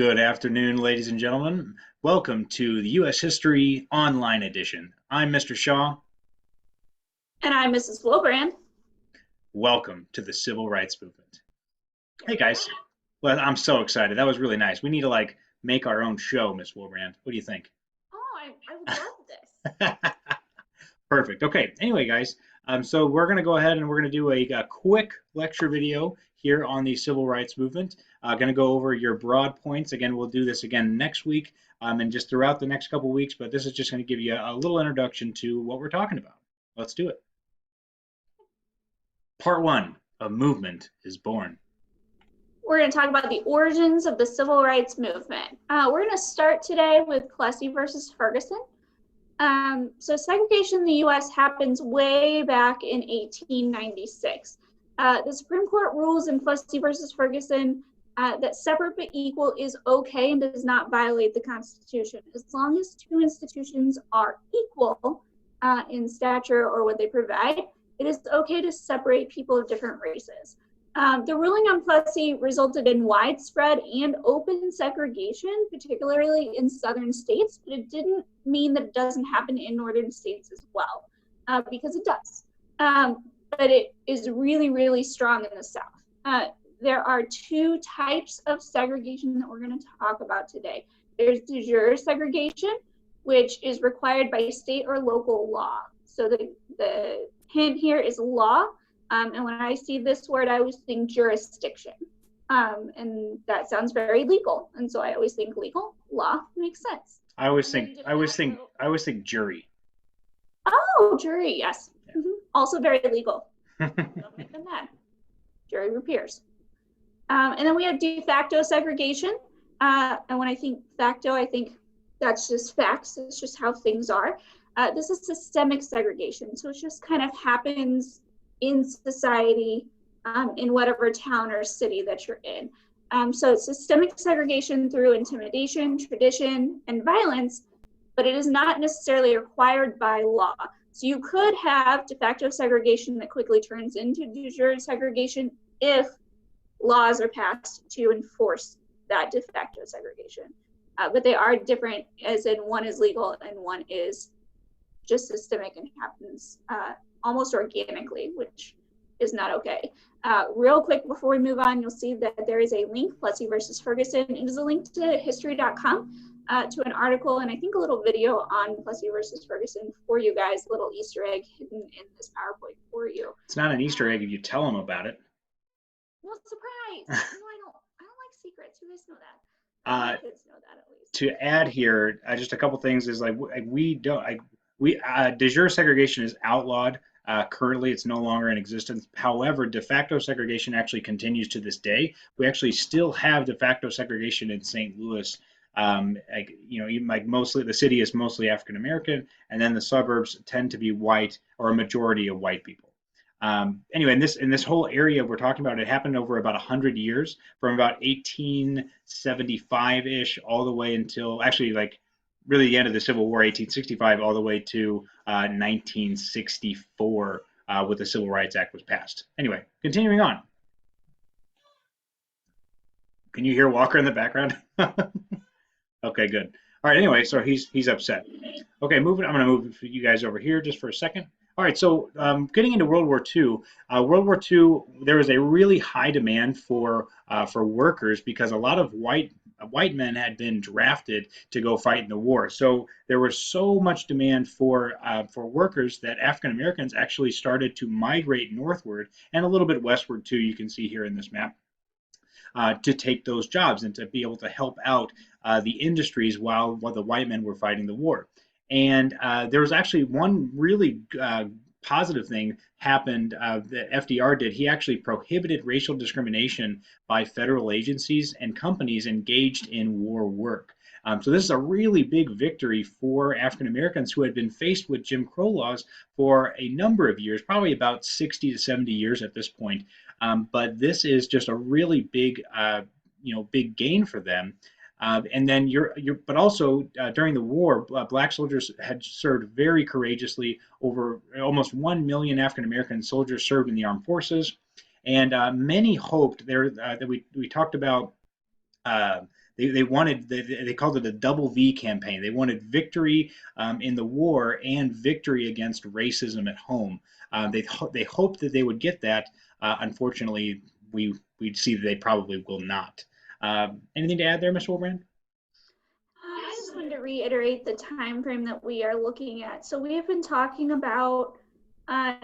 Good afternoon, ladies and gentlemen. Welcome to the U.S. History Online Edition. I'm Mr. Shaw. And I'm Mrs. Willbrand. Welcome to the Civil Rights Movement. Hey, guys. Well, I'm so excited. That was really nice. We need to make our own show, Miss Willbrand. What do you think? Oh, I would love this. Perfect. Okay. Anyway, guys, so we're going to go ahead and we're going to do a quick lecture video here on the civil rights movement. Going to go over your broad points. Again, we'll do this again next week and just throughout the next couple weeks, but this is just going to give you a little introduction to what we're talking about. Let's do it. Part one, a movement is born. We're going to talk about the origins of the civil rights movement. We're going to start today with Plessy versus Ferguson. So segregation in the U.S. happens way back in 1896. The Supreme Court rules in Plessy versus Ferguson that separate but equal is okay and does not violate the Constitution. As long as two institutions are equal in stature or what they provide, it is okay to separate people of different races. The ruling on Plessy resulted in widespread and open segregation, particularly in southern states, but it didn't mean that it doesn't happen in northern states as well, because it does. But it is really, really strong in the South. There are two types of segregation that we're going to talk about today. There's de jure segregation, which is required by state or local law. So the hint here is law. And when I see this word, I always think jurisdiction. And that sounds very legal. And so I always think legal, law makes sense. I always think jury. Oh, jury, yes. Yeah. Mm-hmm. Also very legal. Don't make them mad. Jury repairs. And then we have de facto segregation. And when I think facto, I think that's just facts. It's just how things are. This is systemic segregation. So it just kind of happens in society, in whatever town or city that you're in. So it's systemic segregation through intimidation, tradition, and violence, but it is not necessarily required by law. So you could have de facto segregation that quickly turns into de jure segregation if laws are passed to enforce that de facto segregation. But they are different, as in one is legal and one is just systemic and happens almost organically, which is not okay. Real quick before we move on, you'll see that there is a link, Plessy versus Ferguson. It is a link to history.com to an article and I think a little video on Plessy versus Ferguson for you guys, a little Easter egg hidden in this PowerPoint for you. It's not an Easter egg if you tell them about it. Well, surprise! No, I don't like secrets. You guys know that. Kids know that at least. To add here, just a couple things is de jure segregation is outlawed. Currently, it's no longer in existence. However, de facto segregation actually continues to this day. We actually still have de facto segregation in St. Louis. Mostly the city is mostly African American, and then the suburbs tend to be white or a majority of white people. Anyway, in this whole area we're talking about, it happened over about 100 years, from about 1875-ish all the way until actually really the end of the Civil War, 1865, all the way to 1964, with the Civil Rights Act was passed. Anyway, continuing on. Can you hear Walker in the background? Okay, good. All right, anyway, so he's upset. Okay, I'm going to move you guys over here just for a second. All right, so getting into World War II. World War II, there was a really high demand for workers because a lot of white men had been drafted to go fight in the war. So there was so much demand for workers that African Americans actually started to migrate northward and a little bit westward too. You can see here in this map. To take those jobs and to be able to help out the industries while the white men were fighting the war. And there was actually one really positive thing happened that FDR did. He actually prohibited racial discrimination by federal agencies and companies engaged in war work. So this is a really big victory for African Americans who had been faced with Jim Crow laws for a number of years, probably about 60 to 70 years at this point. But this is just a really big, big gain for them. And then but also during the war, black soldiers had served very courageously. Over almost 1 million African American soldiers served in the armed forces, and many hoped that we talked about they wanted they called it a double V campaign. They wanted victory in the war and victory against racism at home. They hoped that they would get that. Unfortunately, we see that they probably will not. Anything to add there, Mr. Wilbrand? I just wanted to reiterate the time frame that we are looking at. So we have been talking about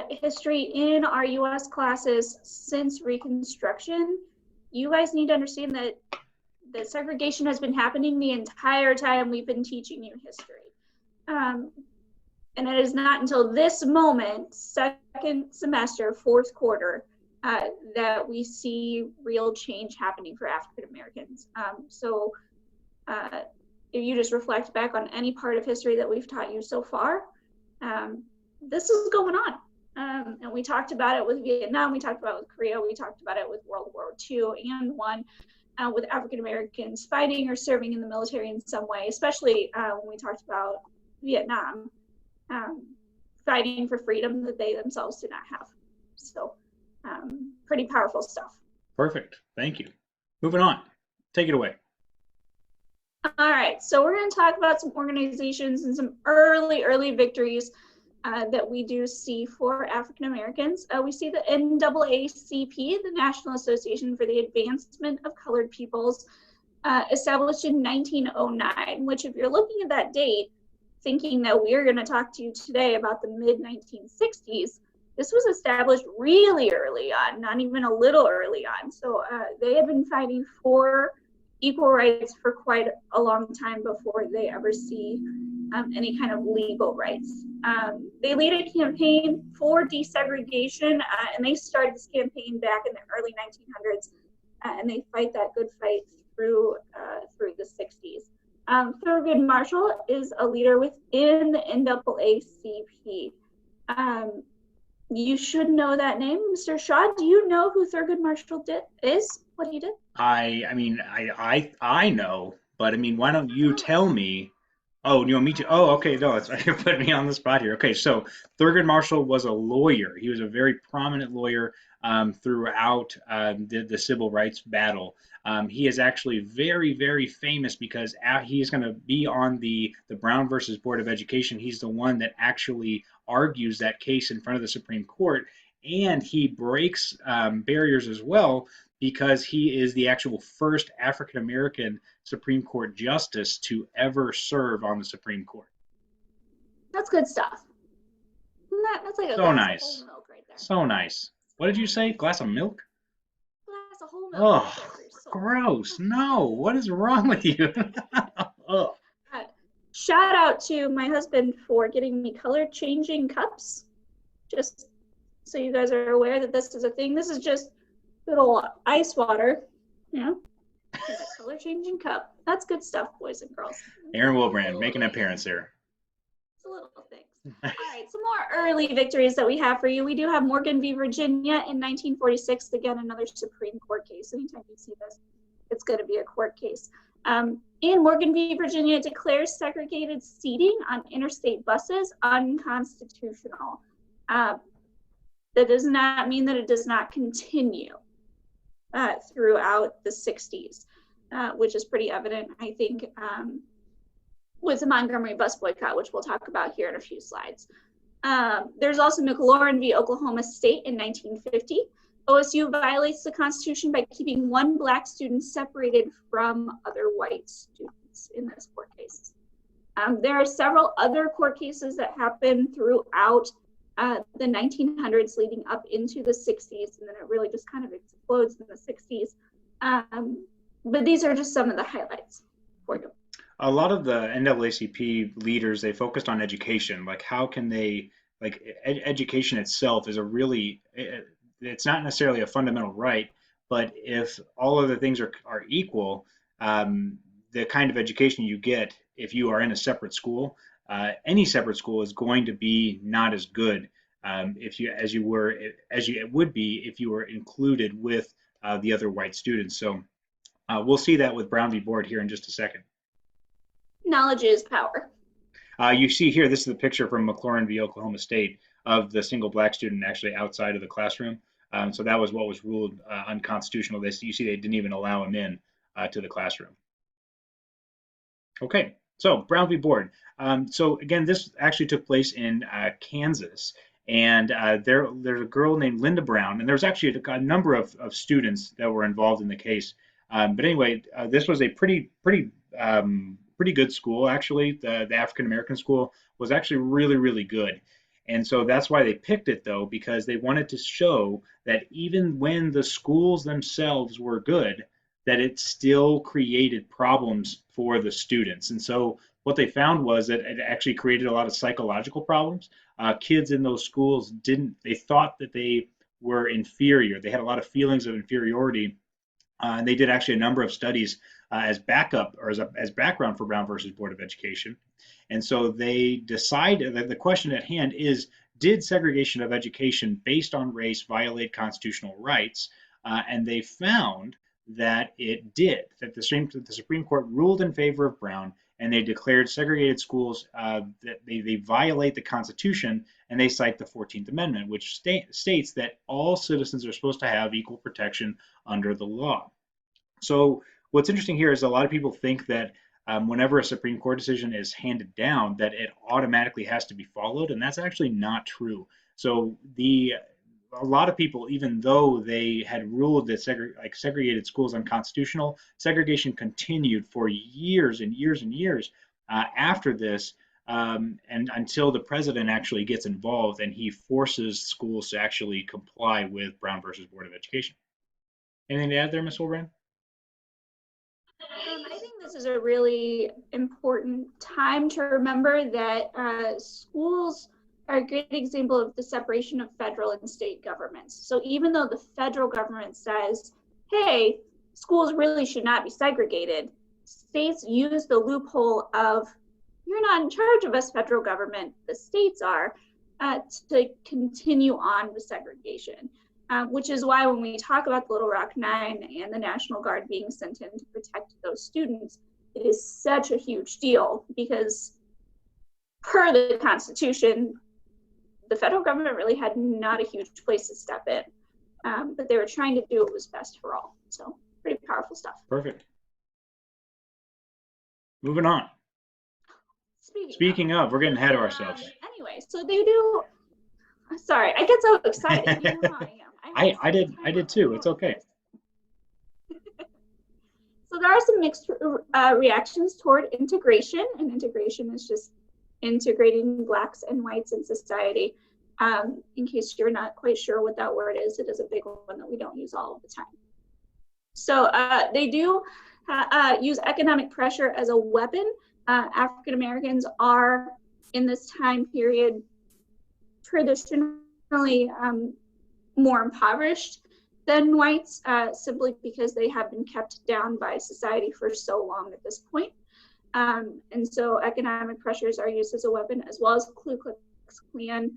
history in our U.S. classes since Reconstruction. You guys need to understand that the segregation has been happening the entire time we've been teaching you history. And it is not until this moment, second semester, fourth quarter, that we see real change happening for African Americans. So if you just reflect back on any part of history that we've taught you so far, this is going on. And we talked about it with Vietnam, we talked about it with Korea, we talked about it with World War II and one, with African Americans fighting or serving in the military in some way, especially when we talked about Vietnam, fighting for freedom that they themselves did not have. So pretty powerful stuff. Perfect. Thank you. Moving on. Take it away. All right, so we're going to talk about some organizations and some early victories that we do see for African Americans. We see the NAACP, the National Association for the Advancement of Colored Peoples, established in 1909, which if you're looking at that date, thinking that we're going to talk to you today about the mid-1960s, this was established really early on, not even a little early on. So they have been fighting for equal rights for quite a long time before they ever see any kind of legal rights. They lead a campaign for desegregation, and they started this campaign back in the early 1900s, and they fight that good fight through the 60s. Thurgood Marshall is a leader within the NAACP. You should know that name, Mr. Shaw. Do you know who Thurgood Marshall is? What he did? I mean, I know, but I mean, why don't you tell me? Oh, you want me to? Oh, okay, no, that's you're putting me on the spot here. Okay, so Thurgood Marshall was a lawyer. He was a very prominent lawyer throughout the civil rights battle. He is actually very famous because he's going to be on the Brown versus Board of Education. He's the one that actually argues that case in front of the Supreme Court, and he breaks barriers as well because he is the actual first African American Supreme Court justice to ever serve on the Supreme Court. That's good stuff. That's like a So glass nice. of whole milk right there. So nice. What did you say? Glass of milk? Glass of whole milk Oh, right there for your soul. gross. No. What is wrong with you? Oh. Shout out to my husband for getting me color changing cups. Just so you guys are aware that this is a thing. This is just little ice water, you know, a color changing cup. That's good stuff, boys and girls. Aaron Willbrand making an appearance there. It's a little things. All right, some more early victories that we have for you. We do have Morgan v. Virginia in 1946. Again, another Supreme Court case. Anytime you see this, it's going to be a court case. In Morgan v. Virginia, it declares segregated seating on interstate buses unconstitutional. That does not mean that it does not continue throughout the 60s, which is pretty evident, I think, with the Montgomery bus boycott, which we'll talk about here in a few slides. There's also McLaurin v. Oklahoma State in 1950. OSU violates the Constitution by keeping one Black student separated from other white students in this court case. There are several other court cases that happen throughout the 1900s leading up into the 60s, and then it really just kind of explodes in the 60s. But these are just some of the highlights for you. A lot of the NAACP leaders, they focused on education. Like, how can they, like, education itself is a really, it's not necessarily a fundamental right, but if all of the things are equal, the kind of education you get if you are in a separate school, any separate school is going to be not as good if you as you would be if you were included with the other white students. So we'll see that with Brown v. Board here in just a second. Knowledge is power. You see here, this is the picture from McLaurin v. Oklahoma State of the single Black student actually outside of the classroom. So that was what was ruled unconstitutional. You see, they didn't even allow him in to the classroom. Okay, so Brown v. Board. So again, this actually took place in Kansas, and there's a girl named Linda Brown, and there's actually a number of students that were involved in the case. But anyway, this was a pretty good school actually. The African American school was actually really good, and so that's why they picked it though, because they wanted to show that even when the schools themselves were good, that it still created problems for the students. And so what they found was that it actually created a lot of psychological problems. Kids in those schools they thought that they were inferior. They had a lot of feelings of inferiority. And they did actually a number of studies as backup or as background for Brown versus Board of Education. And so they decided that the question at hand is, did segregation of education based on race violate constitutional rights? And they found that it did, that the Supreme Court ruled in favor of Brown, and they declared segregated schools that they violate the Constitution, and they cite the 14th Amendment, which states that all citizens are supposed to have equal protection under the law. So what's interesting here is a lot of people think that whenever a Supreme Court decision is handed down, that it automatically has to be followed, and that's actually not true. So a lot of people, even though they had ruled that segregated schools unconstitutional, segregation continued for years and years and years after this, and until the president actually gets involved and he forces schools to actually comply with Brown versus Board of Education. Anything to add there, Ms. Willbrand? I think this is a really important time to remember that schools are a great example of the separation of federal and state governments. So even though the federal government says, hey, schools really should not be segregated, states use the loophole of, you're not in charge of us, federal government, the states are, to continue on with segregation. Which is why when we talk about the Little Rock Nine and the National Guard being sent in to protect those students, it is such a huge deal because per the Constitution, the federal government really had not a huge place to step in, but they were trying to do what was best for all. So pretty powerful stuff. Perfect. Moving on. Speaking of, we're getting ahead of ourselves. Anyway, so they do. Sorry, I get so excited. You know how I am. I did too. It's okay. So there are some mixed reactions toward integration, and integration is just integrating Blacks and whites in society. In case you're not quite sure what that word is, it is a big one that we don't use all of the time. So they do use economic pressure as a weapon. African Americans are in this time period traditionally more impoverished than whites, simply because they have been kept down by society for so long at this point. And so economic pressures are used as a weapon, as well as Ku Klux Klan.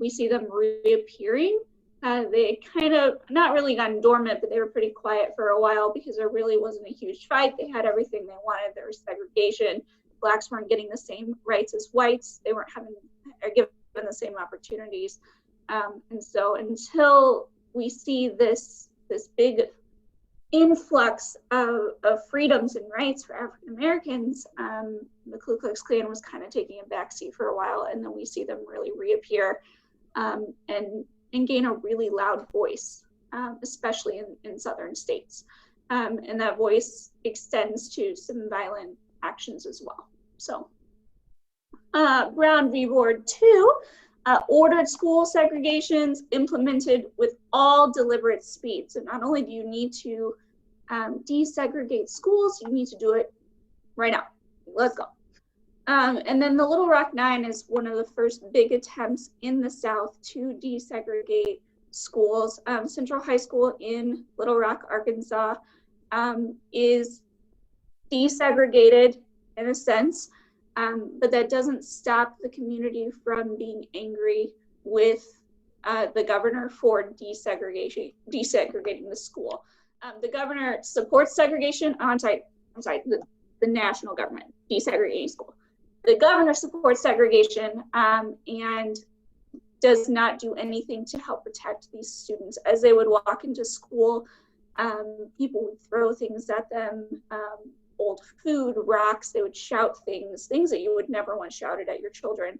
We see them reappearing. They kind of, not really gone dormant, but they were pretty quiet for a while because there really wasn't a huge fight. They had everything they wanted. There was segregation. Blacks weren't getting the same rights as whites. They weren't having or given the same opportunities. And so until we see this big influx of freedoms and rights for African Americans, the Ku Klux Klan was kind of taking a backseat for a while, and then we see them really reappear and gain a really loud voice, especially in southern states. And that voice extends to some violent actions as well. So Brown v. Board 2 ordered school segregations implemented with all deliberate speed. So not only do you need to desegregate schools, you need to do it right now. Let's go. And then the Little Rock Nine is one of the first big attempts in the South to desegregate schools. Central High School in Little Rock, Arkansas is desegregated in a sense, but that doesn't stop the community from being angry with the governor for desegregating the school. The governor supports segregation. The national government desegregating school. The governor supports segregation and does not do anything to help protect these students. As they would walk into school, people would throw things at them, old food, rocks. They would shout things that you would never want shouted at your children.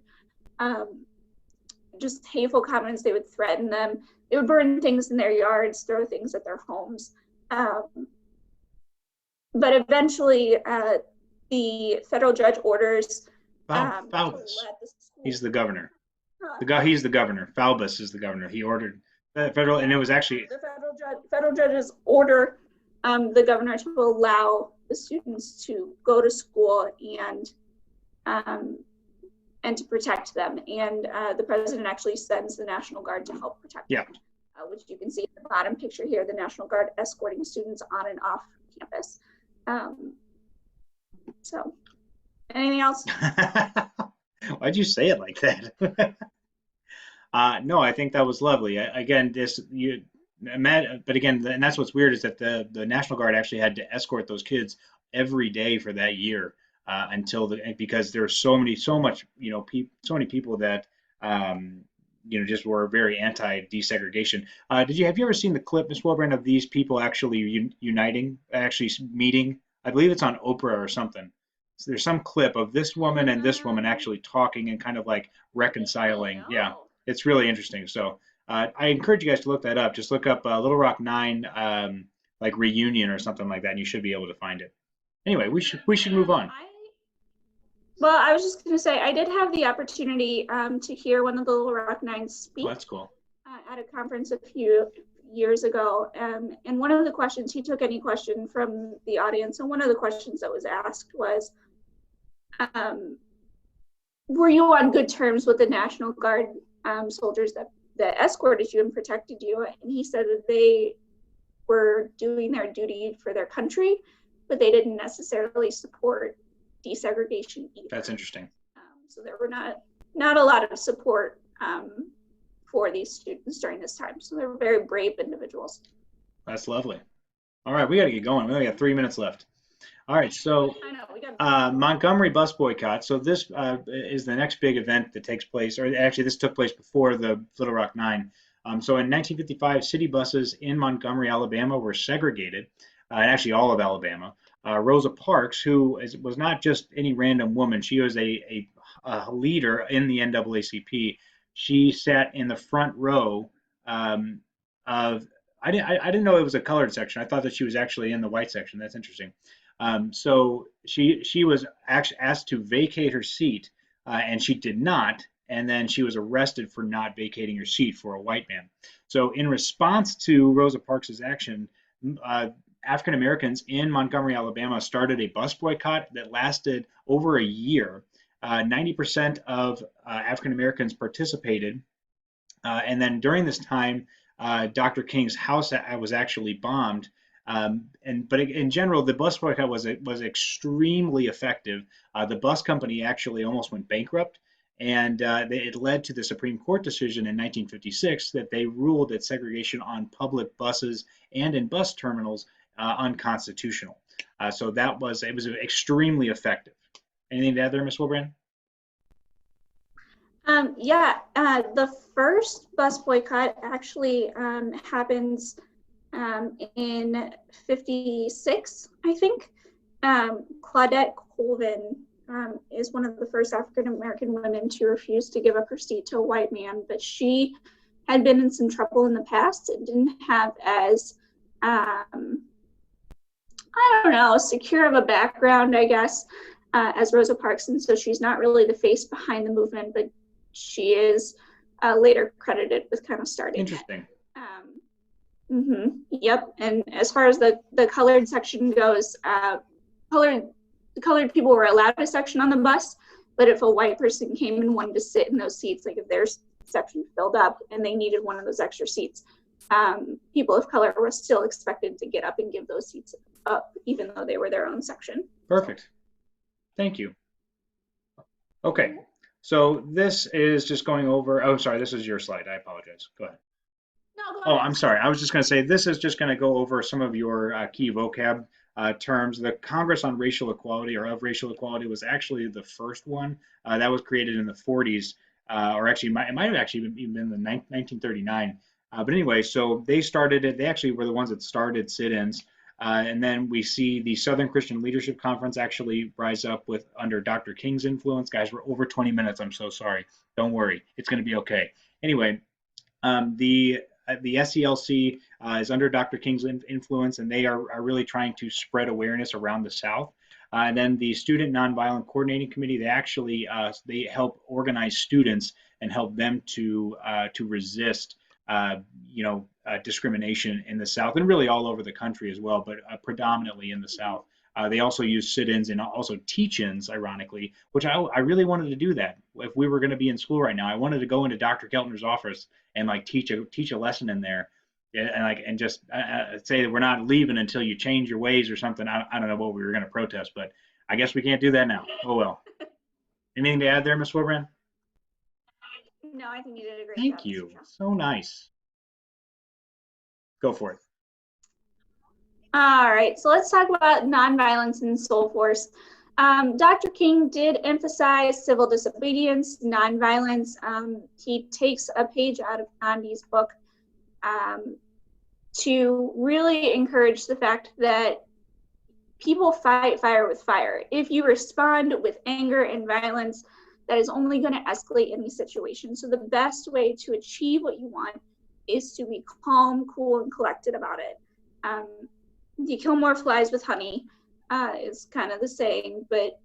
Just hateful comments. They would threaten them. They would burn things in their yards, throw things at their homes. But eventually, the federal judge orders Falbus. He's the governor. He's the governor. Falbus is the governor. He ordered the federal, and it was actually the federal judges order the governor to allow the students to go to school and to protect them. And the president actually sends the National Guard to help protect them, which you can see in the bottom picture here, the National Guard escorting students on and off campus. So, anything else? Why'd you say it like that? No, I think that was lovely. Again, but again, and that's what's weird is that the National Guard actually had to escort those kids every day for that year because there were so many people that just were very anti-desegregation. Have you ever seen the clip, Ms. Willbrand, of these people actually uniting, actually meeting? I believe it's on Oprah or something. So there's some clip of this woman and this woman actually talking and kind of like reconciling. Oh, no. Yeah, it's really interesting. So I encourage you guys to look that up. Just look up Little Rock 9 like reunion or something like that, and you should be able to find it. Anyway, we should move on. Well, I was just going to say, I did have the opportunity to hear one of the Little Rock 9 speak. Oh, that's cool. At a conference a few years ago. And one of the questions, he took any question from the audience, and one of the questions that was asked was, were you on good terms with the National Guard soldiers that escorted you and protected you? And he said that they were doing their duty for their country, but they didn't necessarily support desegregation either. That's interesting. So there were not a lot of support for these students during this time. So they were very brave individuals. That's lovely. All right, we got to get going. We only got 3 minutes left. All right, so Montgomery bus boycott. So this is the next big event that takes place, or actually this took place before the Little Rock 9. So in 1955, city buses in Montgomery, Alabama were segregated, and actually all of Alabama. Rosa Parks, who was not just any random woman, she was a leader in the NAACP. She sat in the front row of. I didn't know it was a colored section. I thought that she was actually in the white section. That's interesting. So she was actually asked to vacate her seat, and she did not. And then she was arrested for not vacating her seat for a white man. So in response to Rosa Parks' action, African Americans in Montgomery, Alabama started a bus boycott that lasted over a year. 90% of African Americans participated. And then during this time, Dr. King's house was actually bombed. But in general, the bus boycott was extremely effective. The bus company actually almost went bankrupt, and it led to the Supreme Court decision in 1956 that they ruled that segregation on public buses and in bus terminals unconstitutional. So it was extremely effective. Anything to add there, Ms. Willbrand? The first bus boycott actually happens in 56, I think. Claudette Colvin is one of the first African-American women to refuse to give up her seat to a white man, but she had been in some trouble in the past and didn't have as, secure of a background, I guess, as Rosa Parks, and so she's not really the face behind the movement, but she is later credited with kind of starting. Interesting. Yep. And as far as the colored section goes, colored people were allowed a section on the bus, but if a white person came and wanted to sit in those seats, like if their section filled up and they needed one of those extra seats, people of color were still expected to get up and give those seats up, even though they were their own section. Perfect. Thank you. Okay. So this is just going over, oh, sorry, this is your slide. I apologize. Go ahead. No, go ahead. Oh, I'm sorry. I was just going to say, this is just going to go over some of your key vocab terms. The Congress on Racial Equality, or of Racial Equality, was actually the first one. That was created in the 40s, or actually, it might have actually been in the 1939. But anyway, so they started it. They actually were the ones that started sit-ins. And then we see the Southern Christian Leadership Conference actually rise up with under Dr. King's influence. Guys, we're over 20 minutes. I'm so sorry. Don't worry. It's going to be okay. Anyway, the SELC is under Dr. King's influence, and they are really trying to spread awareness around the South. And then the Student Nonviolent Coordinating Committee, they actually they help organize students and help them to resist discrimination in the South and really all over the country as well, but predominantly in the South. They also use sit-ins and also teach-ins, ironically, which I really wanted to do that. If we were going to be in school right now, I wanted to go into Dr. Keltner's office and like teach a lesson in there, and just say that we're not leaving until you change your ways or something. I don't know what we were going to protest, but I guess we can't do that now. Oh well. Anything to add there, Miss Willbrand? No, I think you did a great Thank job, Mr. you. Shaw. So nice. Go for it. All right, so let's talk about nonviolence in Soul Force. Dr. King did emphasize civil disobedience, nonviolence. He takes a page out of Gandhi's book to really encourage the fact that people fight fire with fire. If you respond with anger and violence, that is only going to escalate any situation. So the best way to achieve what you want is to be calm, cool, and collected about it. You kill more flies with honey is kind of the saying, but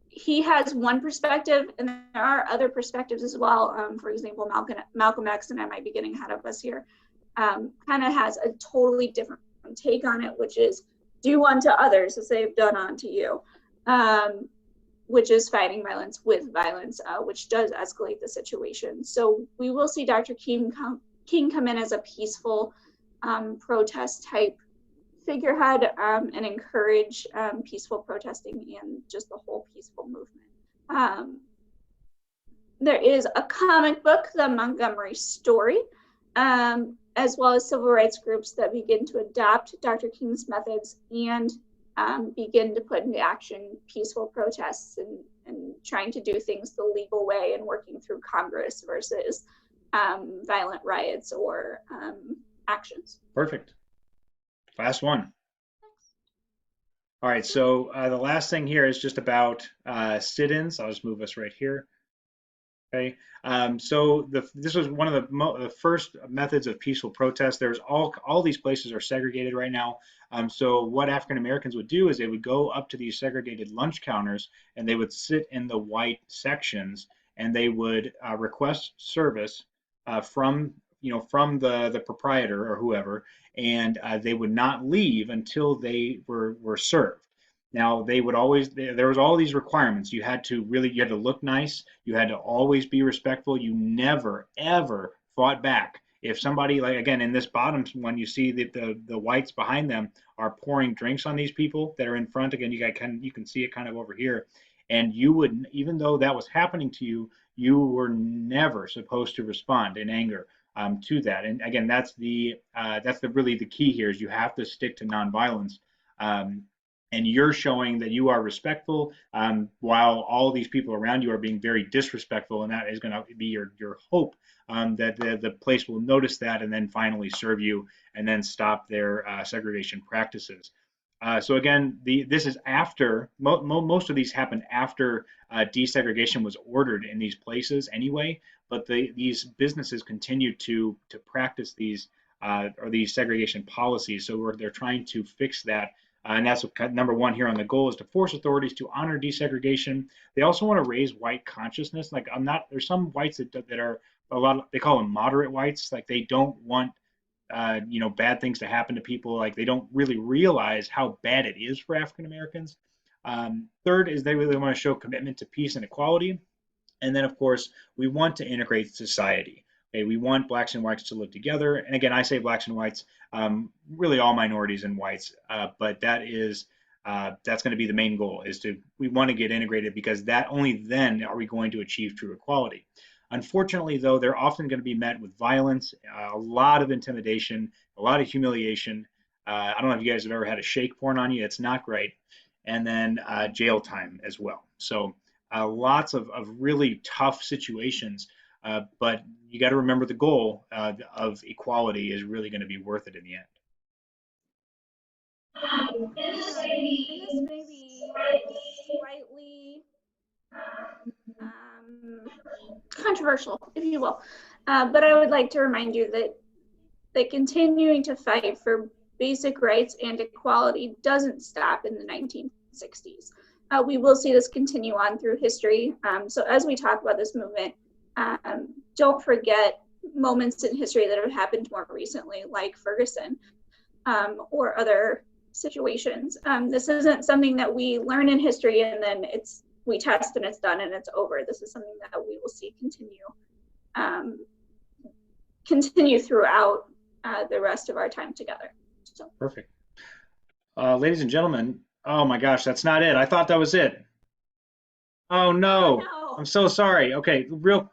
he has one perspective, and there are other perspectives as well. For example, Malcolm X, and I might be getting ahead of us here, kind of has a totally different take on it, which is do unto others as they've done unto you, which is fighting violence with violence, which does escalate the situation. So we will see Dr. King come in as a peaceful protest type figurehead and encourage peaceful protesting and just the whole peaceful movement. There is a comic book, The Montgomery Story, as well as civil rights groups that begin to adopt Dr. King's methods and begin to put into action peaceful protests and trying to do things the legal way and working through Congress versus violent riots or actions. Perfect. Last one. All right, so the last thing here is just about sit-ins. I'll just move us right here. Okay, so this was one of the first methods of peaceful protest. There's all these places are segregated right now. So what African Americans would do is they would go up to these segregated lunch counters and they would sit in the white sections and they would request service from from the proprietor or whoever, and they would not leave until they were served. Now they would always there was all these requirements. You had to look nice. You had to always be respectful. You never ever fought back. If somebody, like again in this bottom one, you see that the whites behind them are pouring drinks on these people that are in front. Again, you can see it kind of over here, and you would, even though that was happening to you, you were never supposed to respond in anger to that. And again, that's the really the key here is you have to stick to nonviolence. And you're showing that you are respectful while all these people around you are being very disrespectful, and that is going to be your hope that the place will notice that and then finally serve you and then stop their segregation practices. So again, this is after most of these happened after desegregation was ordered in these places anyway, but these businesses continue to practice these or these segregation policies. So they're trying to fix that. And that's number one here on the goal is to force authorities to honor desegregation. They also want to raise white consciousness. Like there's some whites that are they call them moderate whites. Like they don't want bad things to happen to people. Like they don't really realize how bad it is for African Americans. Third is they really want to show commitment to peace and equality. And then, of course, we want to integrate society. Okay, we want blacks and whites to live together. And again, I say blacks and whites, really all minorities and whites, but that's going to be the main goal we want to get integrated because that only then are we going to achieve true equality. Unfortunately, though, they're often going to be met with violence, a lot of intimidation, a lot of humiliation. I don't know if you guys have ever had a shake porn on you. It's not great. And then jail time as well. So lots of really tough situations. But you got to remember the goal of equality is really going to be worth it in the end. And this may be slightly um, controversial, if you will, but I would like to remind you that continuing to fight for basic rights and equality doesn't stop in the 1960s. We will see this continue on through history. So as we talk about this movement, don't forget moments in history that have happened more recently, like Ferguson, or other situations. This isn't something that we learn in history and then we test and it's done and it's over. This is something that we will see continue throughout the rest of our time together. So. Perfect. Ladies and gentlemen, oh my gosh, that's not it. I thought that was it. Oh Oh no, I'm no. so sorry. Okay, real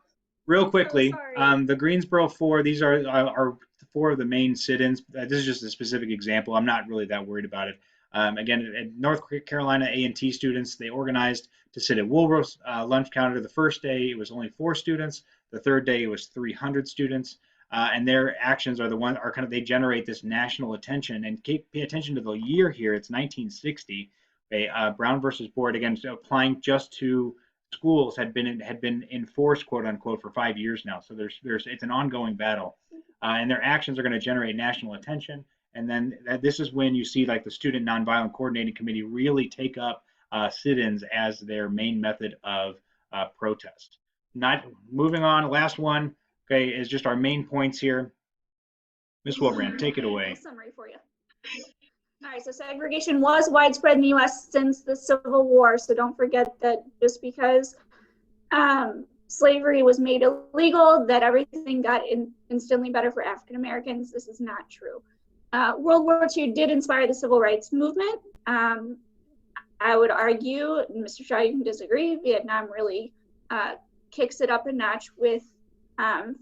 So quickly, sorry. the Greensboro Four. These are four of the main sit-ins. This is just a specific example. I'm not really that worried about it. Again, at North Carolina A&T students, they organized to sit at Woolworth's lunch counter. The first day it was only 4 students. The third day it was 300 students. And their actions are kind of, they generate this national attention. And pay attention to the year here. It's 1960. Okay, Brown versus Board, again, so applying just to schools, had been enforced, quote unquote, for 5 years now. So there's it's an ongoing battle, and their actions are going to generate national attention. And then this is when you see like the Student Nonviolent Coordinating Committee really take up sit-ins as their main method of protest. Not moving on. Last one, okay, is just our main points here. Ms. Wilbrand, take it away. Summary for you. All right, so segregation was widespread in the U.S. since the Civil War. So don't forget that just because slavery was made illegal, that everything got instantly better for African Americans. This is not true. World War II did inspire the civil rights movement. I would argue, and Mr. Shaw, you can disagree, Vietnam really kicks it up a notch with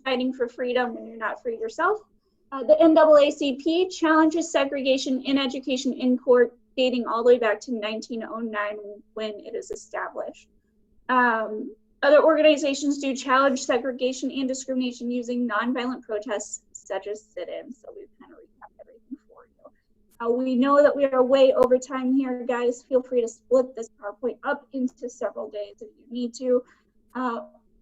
fighting for freedom when you're not free yourself. The NAACP challenges segregation in education in court, dating all the way back to 1909 when it is established. Other organizations do challenge segregation and discrimination using nonviolent protests such as sit-ins. So we've kind of recapped everything for you. We know that we are way over time here, guys. Feel free to split this PowerPoint up into several days if you need to.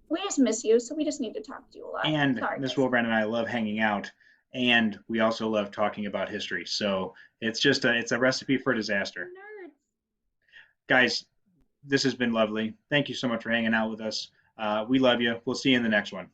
We just miss you, so we just need to talk to you a lot. And sorry, Ms. guys. Wilbrand and I love hanging out, and we also love talking about history. So it's a recipe for disaster. Nerds. Guys, this has been lovely. Thank you so much for hanging out with us. We love you. We'll see you in the next one.